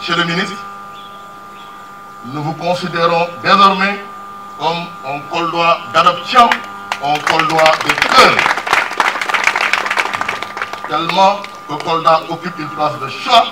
Monsieur le ministre, nous vous considérons désormais comme un Koldois d'adoption, un Koldois de cœur. Tellement que Kolda occupe une place de choix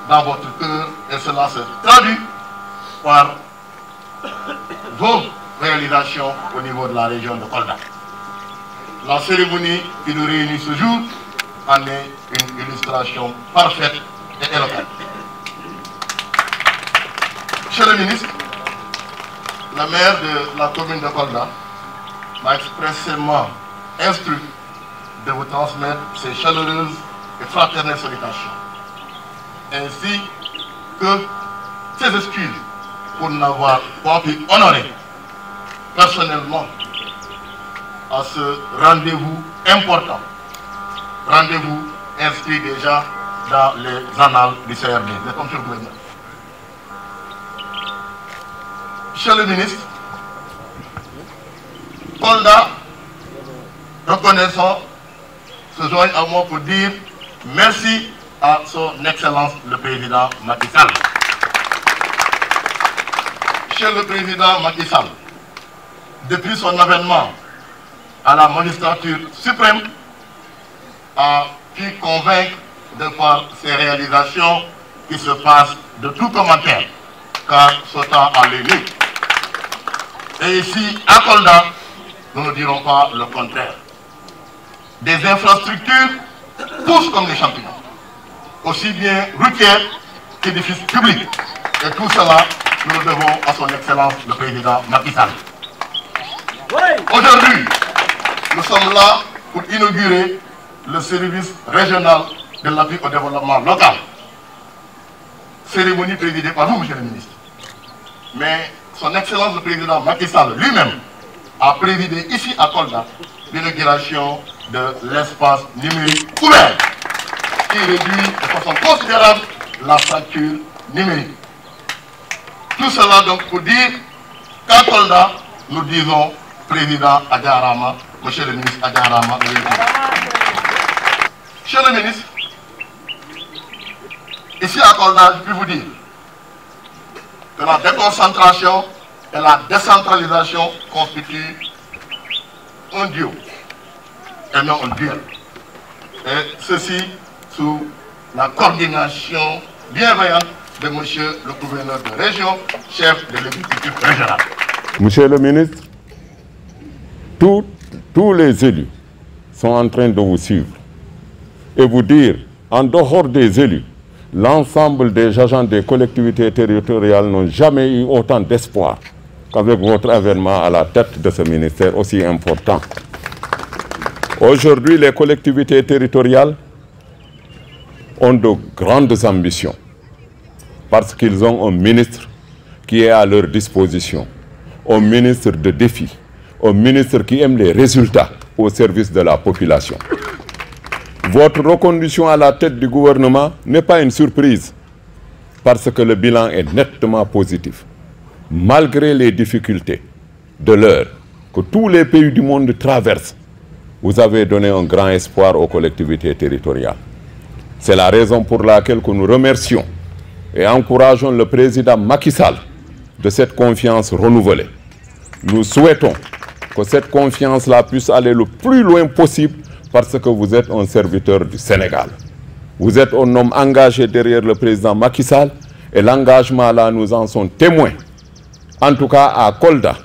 dans votre cœur et cela se traduit par vos réalisations au niveau de la région de Kolda. La cérémonie qui nous réunit ce jour en est une illustration parfaite et éloquente. Monsieur le ministre, le maire de la commune de Kolda m'a expressément instruit de vous transmettre ses chaleureuses et fraternelles salutations, ainsi que ses excuses pour n'avoir pas pu honorer personnellement à ce rendez-vous important, rendez-vous inscrit déjà dans les annales du CRD. Monsieur le ministre, Kolda, reconnaissant, se joigne à moi pour dire merci à son Excellence le Président Macky Sall. Monsieur le Président Macky Sall, depuis son avènement à la magistrature suprême, a pu convaincre de par ses réalisations qui se passent de tout commentaire, car ce temps à l'élu. Et ici, à Kolda, nous ne dirons pas le contraire. Des infrastructures poussent comme des champignons, aussi bien routières qu'édifices publics. Et tout cela, nous le devons à son Excellence le Président Macky Sall. Aujourd'hui, nous sommes là pour inaugurer le service régional de l'appui au développement local. Cérémonie présidée par vous, Monsieur le ministre. Mais son Excellence le Président Macky Sall lui-même a présidé ici à Kolda l'inauguration de l'espace numérique ouvert qui réduit de façon considérable la fracture numérique. Tout cela donc pour dire qu'à Kolda, nous disons Président Adjarama, Monsieur le ministre Adjarama. Monsieur le ministre, ici à Kolda, je peux vous dire que la déconcentration et la décentralisation constituent un duo et non un duel. Et ceci sous la coordination bienveillante de Monsieur le gouverneur de région, chef de l'exécutif régional. Monsieur le ministre, tous les élus sont en train de vous suivre et vous dire, en dehors des élus, l'ensemble des agents des collectivités territoriales n'ont jamais eu autant d'espoir qu'avec votre avènement à la tête de ce ministère aussi important. Aujourd'hui, les collectivités territoriales ont de grandes ambitions parce qu'ils ont un ministre qui est à leur disposition, un ministre de défi, un ministre qui aime les résultats au service de la population. Votre reconduction à la tête du gouvernement n'est pas une surprise parce que le bilan est nettement positif. Malgré les difficultés de l'heure que tous les pays du monde traversent, vous avez donné un grand espoir aux collectivités territoriales. C'est la raison pour laquelle que nous remercions et encourageons le président Macky Sall de cette confiance renouvelée. Nous souhaitons que cette confiance-là puisse aller le plus loin possible parce que vous êtes un serviteur du Sénégal. Vous êtes un homme engagé derrière le président Macky Sall et l'engagement là, nous en sommes témoins. En tout cas, à Kolda,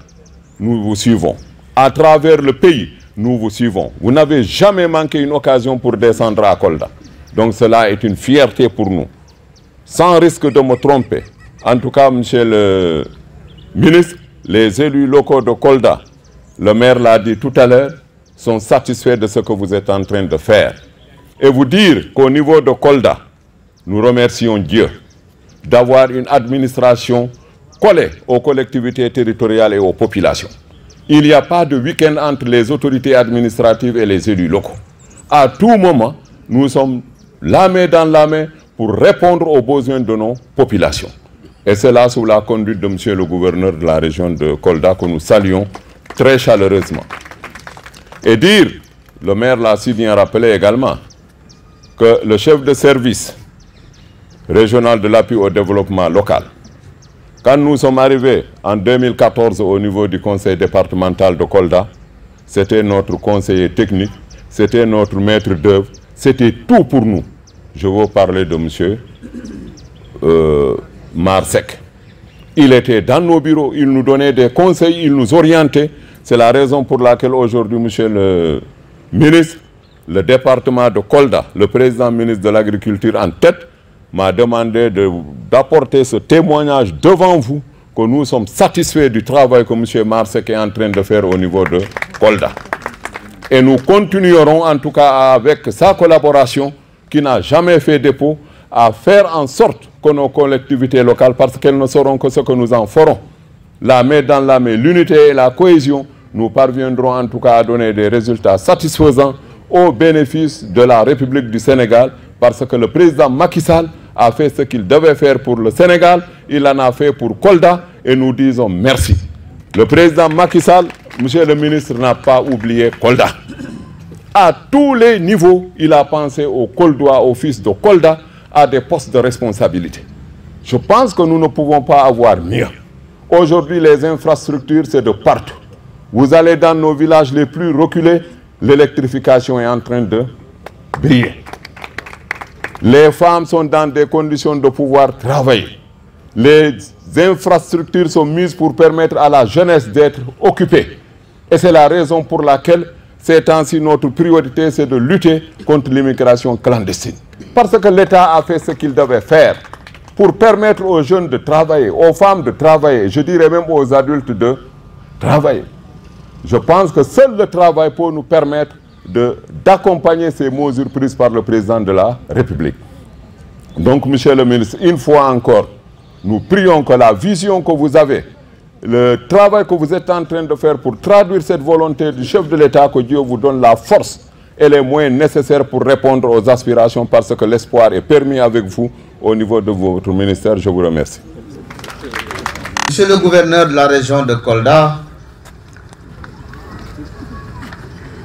nous vous suivons. À travers le pays, nous vous suivons. Vous n'avez jamais manqué une occasion pour descendre à Kolda. Donc cela est une fierté pour nous. Sans risque de me tromper, en tout cas, monsieur le ministre, les élus locaux de Kolda, le maire l'a dit tout à l'heure, sont satisfaits de ce que vous êtes en train de faire. Et vous dire qu'au niveau de Kolda, nous remercions Dieu d'avoir une administration collée aux collectivités territoriales et aux populations. Il n'y a pas de week-end entre les autorités administratives et les élus locaux. À tout moment, nous sommes la main dans la main pour répondre aux besoins de nos populations. Et c'est là sous la conduite de monsieur le gouverneur de la région de Kolda que nous saluons très chaleureusement. Et dire, le maire l'a si bien rappelé également, que le chef de service régional de l'appui au développement local. Quand nous sommes arrivés en 2014 au niveau du conseil départemental de Kolda, c'était notre conseiller technique, c'était notre maître d'œuvre, c'était tout pour nous. Je veux parler de M. Marsek. Il était dans nos bureaux, il nous donnait des conseils, il nous orientait. C'est la raison pour laquelle aujourd'hui, monsieur le ministre, le département de Kolda, le président ministre de l'Agriculture en tête, m'a demandé d'apporter ce témoignage devant vous que nous sommes satisfaits du travail que M. Marsek est en train de faire au niveau de Kolda. Et nous continuerons en tout cas avec sa collaboration qui n'a jamais fait défaut à faire en sorte que nos collectivités locales, parce qu'elles ne sauront que ce que nous en ferons, la main dans la main, l'unité et la cohésion, nous parviendrons en tout cas à donner des résultats satisfaisants au bénéfice de la République du Sénégal, parce que le président Macky Sall a fait ce qu'il devait faire pour le Sénégal, il en a fait pour Kolda et nous disons merci. Le président Macky Sall, monsieur le ministre, n'a pas oublié Kolda. À tous les niveaux, il a pensé aux Koldois, aux fils de Kolda, à des postes de responsabilité. Je pense que nous ne pouvons pas avoir mieux. Aujourd'hui, les infrastructures, c'est de partout. Vous allez dans nos villages les plus reculés, l'électrification est en train de briller. Les femmes sont dans des conditions de pouvoir travailler. Les infrastructures sont mises pour permettre à la jeunesse d'être occupée. Et c'est la raison pour laquelle, ces temps-ci, notre priorité, c'est de lutter contre l'immigration clandestine. Parce que l'État a fait ce qu'il devait faire pour permettre aux jeunes de travailler, aux femmes de travailler, je dirais même aux adultes de travailler. Je pense que seul le travail peut nous permettre d'accompagner ces mesures prises par le président de la République. Donc, monsieur le ministre, une fois encore, nous prions que la vision que vous avez, le travail que vous êtes en train de faire pour traduire cette volonté du chef de l'État, que Dieu vous donne la force et les moyens nécessaires pour répondre aux aspirations, parce que l'espoir est permis avec vous au niveau de votre ministère. Je vous remercie. Monsieur le gouverneur de la région de Kolda,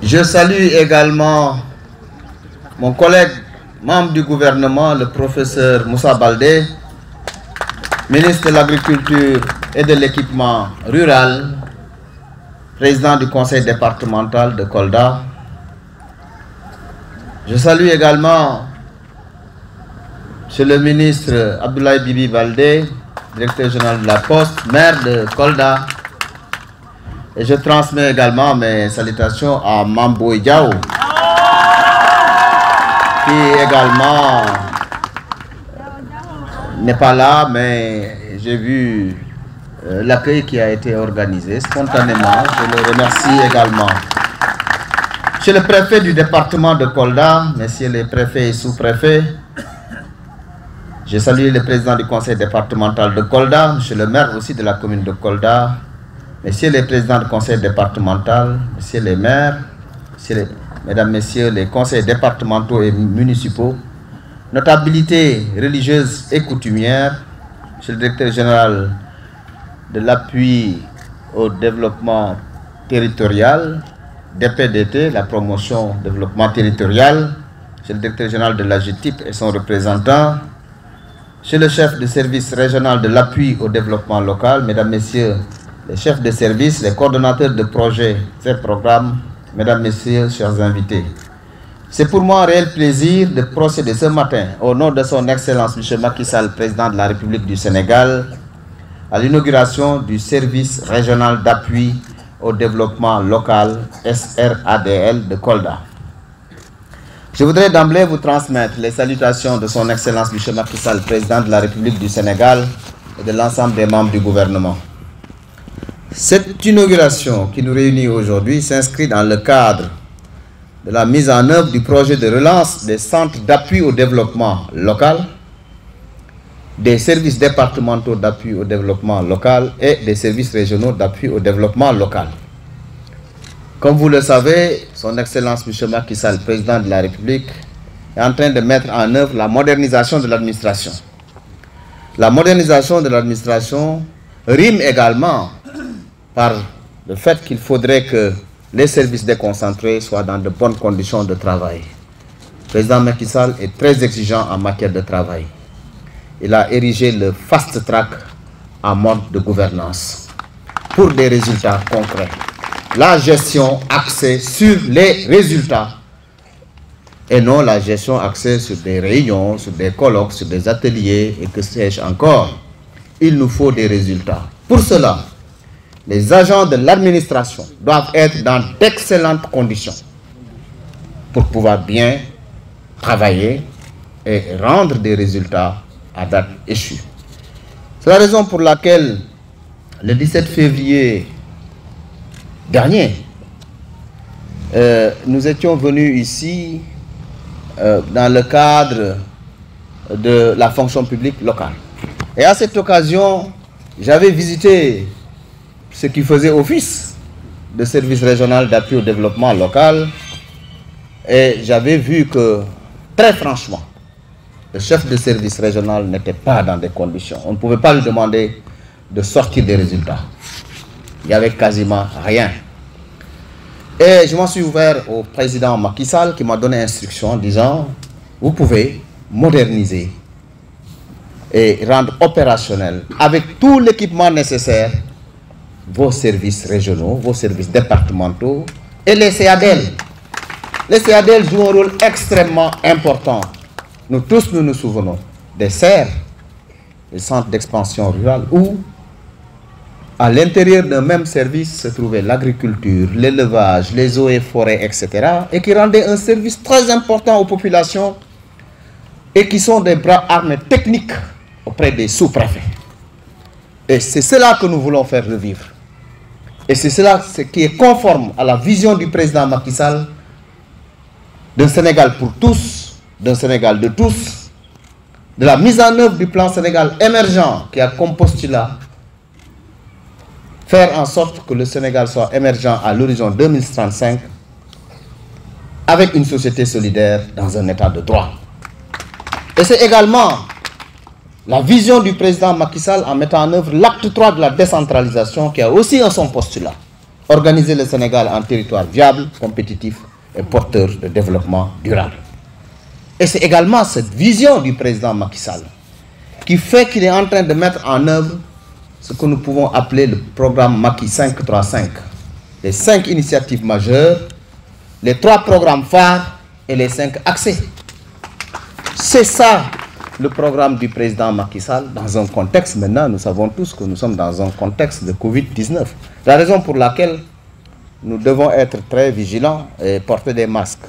je salue également mon collègue membre du gouvernement, le professeur Moussa Baldé, ministre de l'Agriculture et de l'Équipement rural, président du conseil départemental de Kolda. Je salue également monsieur le ministre Abdoulaye Bibi Baldé, directeur général de la Poste, maire de Kolda. Et je transmets également mes salutations à Mambo Diao, qui également n'est pas là, mais j'ai vu l'accueil qui a été organisé spontanément. Je le remercie également. Monsieur le préfet du département de Kolda, messieurs les préfets et sous-préfets, je salue le président du conseil départemental de Kolda, monsieur le maire aussi de la commune de Kolda, messieurs les présidents du conseil départemental, messieurs les maires, mesdames, messieurs les conseils départementaux et municipaux, notabilités religieuses et coutumières, monsieur le directeur général de l'appui au développement territorial, DPDT, la promotion développement territorial, monsieur le directeur général de l'AGETIP et son représentant, monsieur le chef de service régional de l'appui au développement local, mesdames, messieurs les chefs de service, les coordonnateurs de projets et programmes, mesdames, messieurs, chers invités. C'est pour moi un réel plaisir de procéder ce matin, au nom de son Excellence M. Macky Sall, président de la République du Sénégal, à l'inauguration du service régional d'appui au développement local, SRADL de Kolda. Je voudrais d'emblée vous transmettre les salutations de son Excellence M. Macky Sall, président de la République du Sénégal, et de l'ensemble des membres du gouvernement. Cette inauguration qui nous réunit aujourd'hui s'inscrit dans le cadre de la mise en œuvre du projet de relance des centres d'appui au développement local, des services départementaux d'appui au développement local et des services régionaux d'appui au développement local. Comme vous le savez, son Excellence M. Macky Sall, président de la République, est en train de mettre en œuvre la modernisation de l'administration. La modernisation de l'administration rime également par le fait qu'il faudrait que les services déconcentrés soient dans de bonnes conditions de travail. Le président Macky Sall est très exigeant en matière de travail. il a érigé le fast track en mode de gouvernance pour des résultats concrets. La gestion axée sur les résultats et non la gestion axée sur des réunions, sur des colloques, sur des ateliers et que sais-je encore. Il nous faut des résultats. Pour cela, les agents de l'administration doivent être dans d'excellentes conditions pour pouvoir bien travailler et rendre des résultats à date échue. C'est la raison pour laquelle le 17 février dernier, nous étions venus ici dans le cadre de la fonction publique locale. Et à cette occasion, j'avais visité ce qui faisait office de service régional d'appui au développement local et j'avais vu que, très franchement, le chef de service régional n'était pas dans des conditions. On ne pouvait pas lui demander de sortir des résultats. Il n'y avait quasiment rien. Et je m'en suis ouvert au président Macky Sall qui m'a donné instruction en disant « Vous pouvez moderniser et rendre opérationnel avec tout l'équipement nécessaire vos services régionaux, vos services départementaux et les CADL. Les CADL jouent un rôle extrêmement important. Nous tous, nous nous souvenons des CER, les centres d'expansion rurale, où à l'intérieur d'un même service se trouvait l'agriculture, l'élevage, les eaux et forêts, etc. et qui rendaient un service très important aux populations et qui sont des bras armés techniques auprès des sous-préfets. Et c'est cela que nous voulons faire revivre. Et c'est cela qui est conforme à la vision du président Macky Sall d'un Sénégal pour tous, d'un Sénégal de tous, de la mise en œuvre du plan Sénégal émergent qui a comme postulat faire en sorte que le Sénégal soit émergent à l'horizon 2035 avec une société solidaire dans un état de droit. Et c'est également la vision du président Macky Sall en mettant en œuvre l'acte 3 de la décentralisation qui a aussi en son postulat organiser le Sénégal en territoire viable, compétitif et porteur de développement durable. Et c'est également cette vision du président Macky Sall qui fait qu'il est en train de mettre en œuvre ce que nous pouvons appeler le programme Macky 535. Les 5 initiatives majeures, les 3 programmes phares et les 5 accès. C'est ça le programme du président Macky Sall dans un contexte, maintenant nous savons tous que nous sommes dans un contexte de Covid-19. La raison pour laquelle nous devons être très vigilants et porter des masques.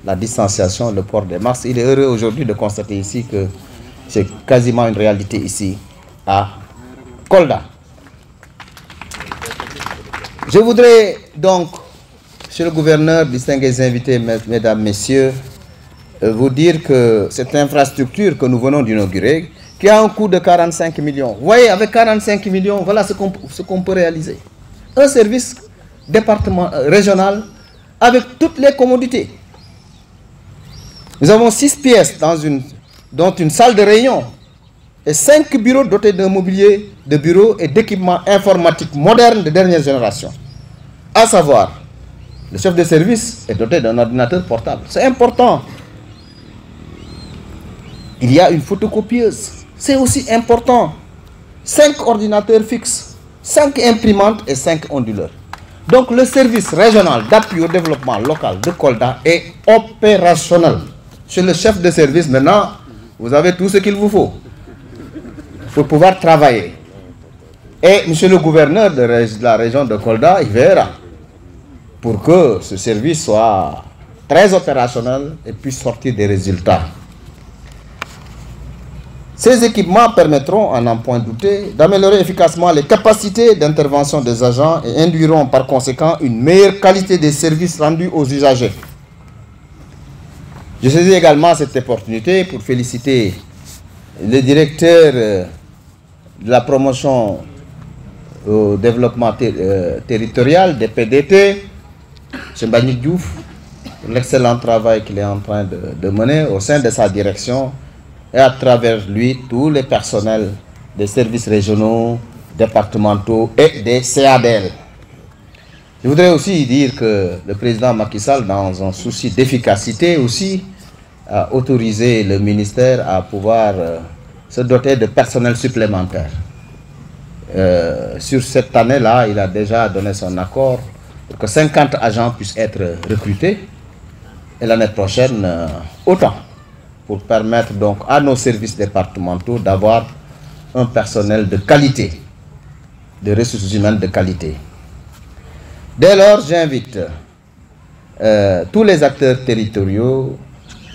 La distanciation, le port des masques. Il est heureux aujourd'hui de constater ici que c'est quasiment une réalité ici à Kolda. Je voudrais donc, monsieur le gouverneur, distingués invités, mesdames, messieurs, vous dire que cette infrastructure que nous venons d'inaugurer, qui a un coût de 45 millions, vous voyez, avec 45 millions, voilà ce qu'on peut réaliser. Un service régional avec toutes les commodités. Nous avons 6 pièces dont une salle de réunion et 5 bureaux dotés d'un mobilier de bureaux et d'équipements informatiques modernes de dernière génération. À savoir, le chef de service est doté d'un ordinateur portable. C'est important. Il y a une photocopieuse. C'est aussi important. 5 ordinateurs fixes, 5 imprimantes et 5 onduleurs. Donc le service régional d'appui au développement local de Kolda est opérationnel. Chez le chef de service, maintenant, vous avez tout ce qu'il vous faut pour pouvoir travailler. Et monsieur le gouverneur de la région de Kolda, il verra pour que ce service soit très opérationnel et puisse sortir des résultats. Ces équipements permettront, à n'en point douter, d'améliorer efficacement les capacités d'intervention des agents et induiront par conséquent une meilleure qualité des services rendus aux usagers. Je saisis également cette opportunité pour féliciter le directeur de la promotion au développement territorial des PDT, M. Mbagnick Diouf, pour l'excellent travail qu'il est en train de mener au sein de sa direction et à travers lui tous les personnels des services régionaux, départementaux et des CADL. Je voudrais aussi dire que le président Macky Sall, dans un souci d'efficacité aussi, a autorisé le ministère à pouvoir se doter de personnel supplémentaire. Sur cette année-là, il a déjà donné son accord pour que 50 agents puissent être recrutés et l'année prochaine, autant, pour permettre donc à nos services départementaux d'avoir un personnel de qualité, des ressources humaines de qualité. Dès lors, j'invite tous les acteurs territoriaux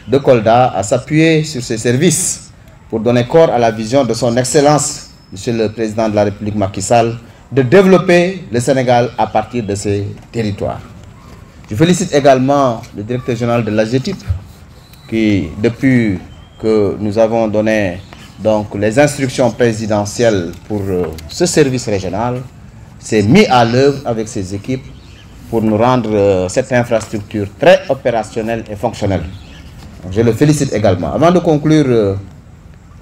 de Kolda à s'appuyer sur ces services pour donner corps à la vision de son Excellence, Monsieur le Président de la République Macky Sall, de développer le Sénégal à partir de ces territoires. Je félicite également le directeur général de l'AGETIP qui, depuis que nous avons donné donc, les instructions présidentielles pour ce service régional, s'est mis à l'œuvre avec ses équipes pour nous rendre cette infrastructure très opérationnelle et fonctionnelle. Donc, je le félicite également. Avant de conclure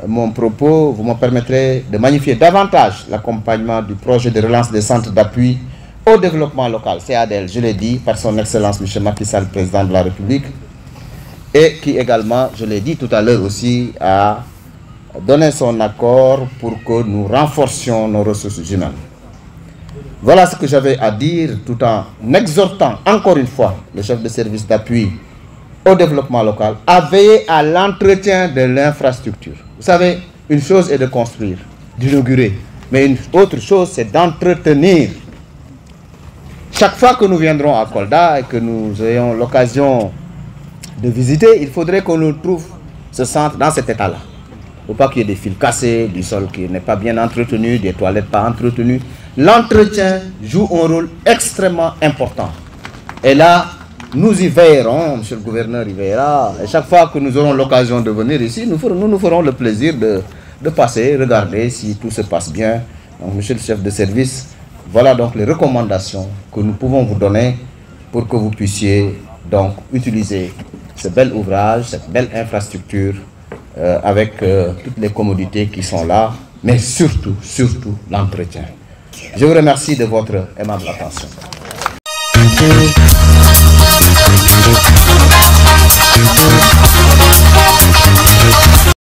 mon propos, vous me permettrez de magnifier davantage l'accompagnement du projet de relance des centres d'appui au développement local, CADL, je l'ai dit, par son Excellence M. Macky Sall, Président de la République, et qui également, je l'ai dit tout à l'heure aussi, a donné son accord pour que nous renforcions nos ressources humaines. Voilà ce que j'avais à dire, tout en exhortant encore une fois le chef de service d'appui au développement local à veiller à l'entretien de l'infrastructure. Vous savez, une chose est de construire, d'inaugurer, mais une autre chose c'est d'entretenir. Chaque fois que nous viendrons à Kolda et que nous ayons l'occasion de visiter, il faudrait qu'on nous trouve ce centre dans cet état-là. Il ne faut pas qu'il y ait des fils cassés, du sol qui n'est pas bien entretenu, des toilettes pas entretenues. L'entretien joue un rôle extrêmement important. Et là, nous y veillerons, monsieur le gouverneur y veillera. Et chaque fois que nous aurons l'occasion de venir ici, nous nous ferons le plaisir de passer, regarder si tout se passe bien. Donc, monsieur le chef de service, voilà donc les recommandations que nous pouvons vous donner pour que vous puissiez donc utiliser ce bel ouvrage, cette belle infrastructure avec toutes les commodités qui sont là, mais surtout l'entretien. Je vous remercie de votre aimable attention.